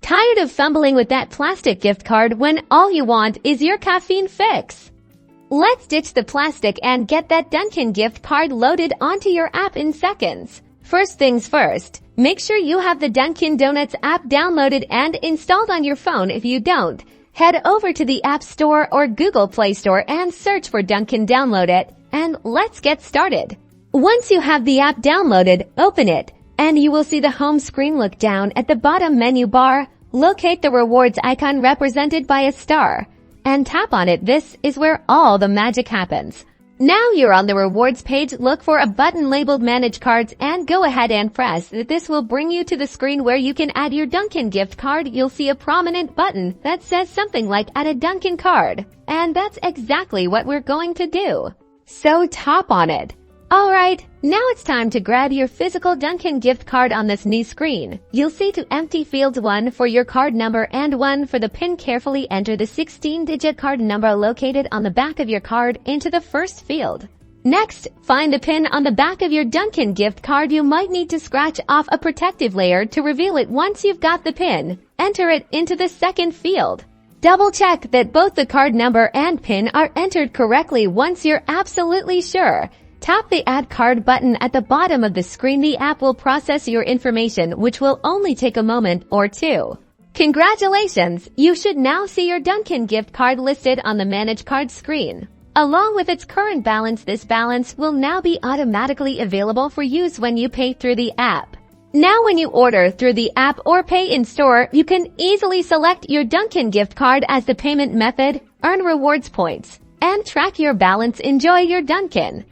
Tired of fumbling with that plastic gift card when all you want is your caffeine fix? Let's ditch the plastic and get that Dunkin gift card loaded onto your app in seconds. First things first, make sure you have the Dunkin Donuts app downloaded and installed on your phone. If you don't, head over to the App Store or Google Play Store and search for Dunkin. Download it, and let's get started. Once you have the app downloaded, open it, and you will see the home screen. Look down at the bottom menu bar, locate the rewards icon represented by a star, and tap on it. This is where all the magic happens. Now you're on the rewards page. Look for a button labeled Manage Cards and go ahead and press it. This will bring you to the screen where you can add your Dunkin gift card. You'll see a prominent button that says something like Add a Dunkin card. And that's exactly what we're going to do. So tap on it. Alright, now it's time to grab your physical Dunkin gift card. On this new screen, you'll see two empty fields, one for your card number and one for the PIN. Carefully enter the 16-digit card number located on the back of your card into the first field. Next, find the PIN on the back of your Dunkin gift card. You might need to scratch off a protective layer to reveal it. Once you've got the PIN, enter it into the second field. Double check that both the card number and PIN are entered correctly. Once you're absolutely sure, tap the Add Card button at the bottom of the screen. The app will process your information, which will only take a moment or two. Congratulations! You should now see your Dunkin gift card listed on the Manage Card screen, along with its current balance. This balance will now be automatically available for use when you pay through the app. Now when you order through the app or pay in store, you can easily select your Dunkin gift card as the payment method, earn rewards points, and track your balance. Enjoy your Dunkin.